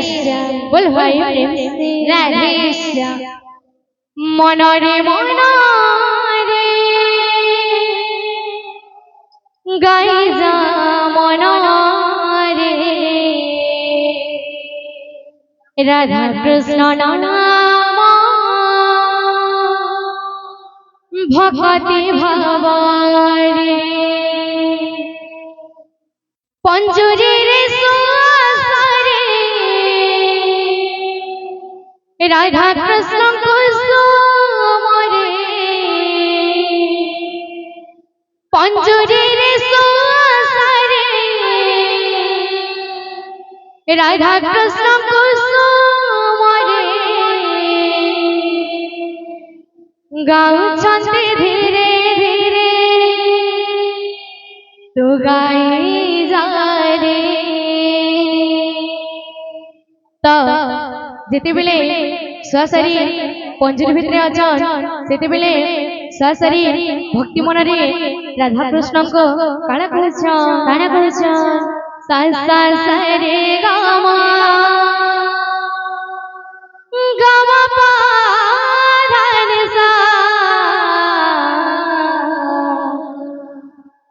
श्याम बोल भाई प्रेम से राधे श्याम मनरे मनरे गाई जा मनरे राधा कृष्ण नाम भक्ति भवरे पंजुरी रे सुसरे राधा कृष्ण कुसुमरे पंजुरी रे सुसरे राधा कृष्ण कुसुमरे गाउछन्ति धीरे धीरे तू गाई जा रे तो जेते बेले स्वशरीर पंजुरी भितरे अछन सेते बेले स्वशरीर भक्ति मन रे राधा कृष्ण को काना कहछ सा सा सा रे गामा गामा पा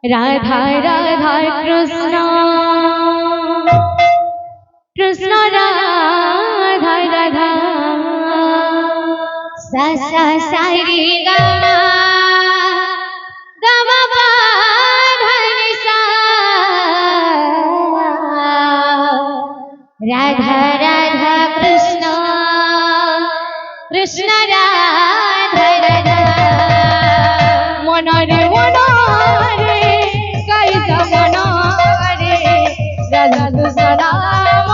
राधा राधा कृष्ण कृष्ण राधा राधा सा सा सा रे गा मा पा धा नि सा राधा राधा कृष्ण कृष्ण राधा राधा मनरे मनरे गाई जा मनरे राधा कृष्ण नाम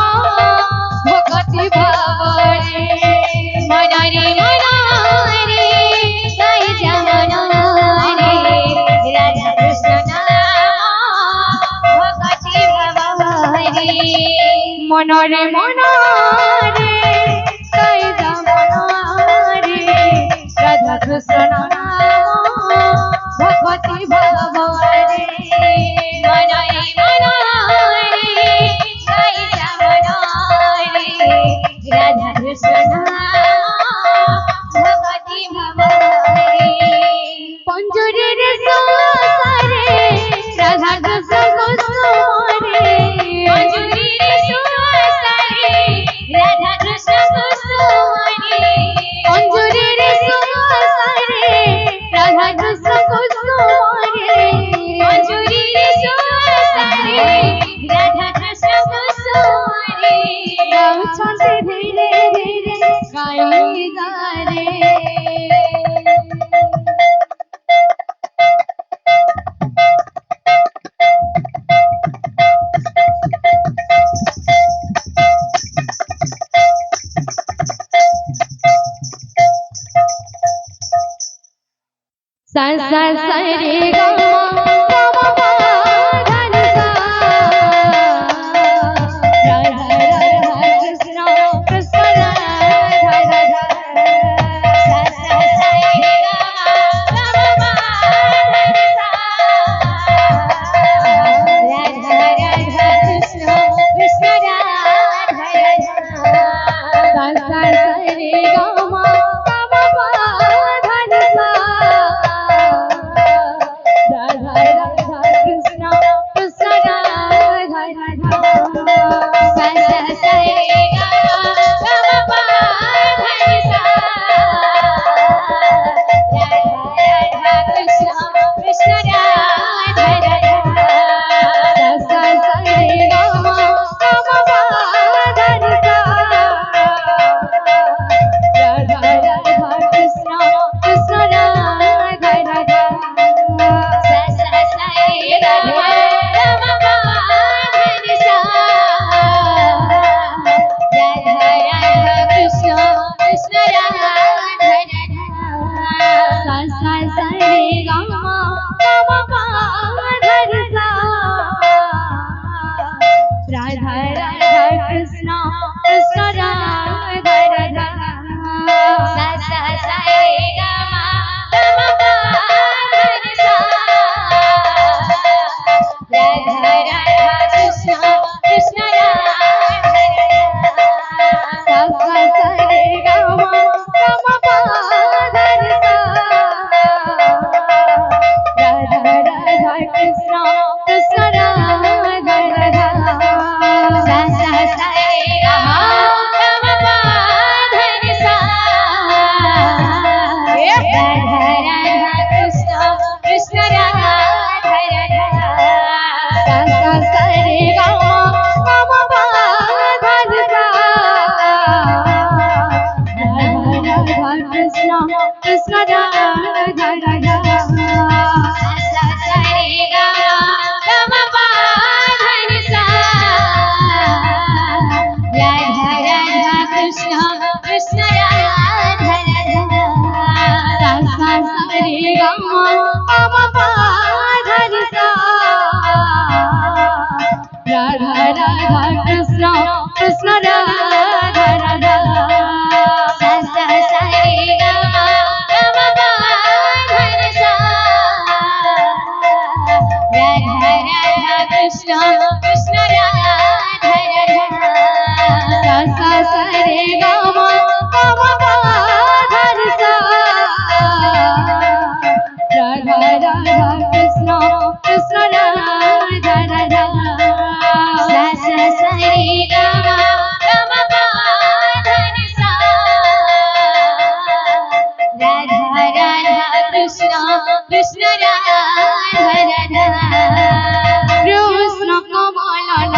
भक्ति भवरे मनरे मनरे गाई जा मनरे राधा कृष्ण नाम भक्ति भवरे मनरे मनरे गाई जा मनरे राधा कृष्ण नाम भक्ति भवरे मनरे मनरे गाई जा मनरे राधा कृष्ण भक्ति भवरे पंजुरी रे सुसरे राधा कृष्ण कुसुमरे पंजुरी रे सुसरे राधा कृष्ण कुसुमरे पंजुरी रे सुसरे राधा कृष्ण कुसुमरे पंजुरी रे सुसरे राधा कृष्ण कुसुमरे गाउछन्ति धीरे धीरे गाई जा रे सा सा सा रे गा मा पा धा नि सा राधा राधा कृष्ण कृष्ण राधा राधा सा सा सा रे गा मा पा धा नि सा राधा राधा कृष्ण कृष्ण राधा राधा सा सा सा रे गा मा पा धा नि सा राधा राधा कृष्ण कृष्ण राधा राधा सा सा सा रे गा मा पा धा नि सा राधा राधा कृष्ण कृष्ण राधा राधा सा सा सा रे गा मा पा धा नि सा राधा राधा कृष्ण कृष्ण राधा राधा सा सा सा रे गा मा पा धा नि सा राधा राधा कृष्ण कृष्ण राधा राधा सा सा सा रे गा मा पा धा नि सा राधा राधा कृष्ण कृष्ण राधा राधा सा सा सा रे गा मा पा धा नि सा राधा राधा कृष्ण कृष्ण राधा राधा कृष्ण कृष्ण राधा राधा सा सा रे गा मा पा धा नि सा राधा राधा कृष्ण कृष्ण राधा राधा सा सा सा रे ग म प पा धा नि सा राधा राधा कृष्ण कृष्ण राधा राधा सा सा सा रे गा मा पा धा नि सा राधा राधा कृष्ण कृष्ण राधा राधा सा सा सा रे ग म प पा धा नि सा राधा राधा कृष्ण कृष्ण राधा राधा सा सा सा रे गा मा पा धा नि सा राधा राधा कृष्ण कृष्ण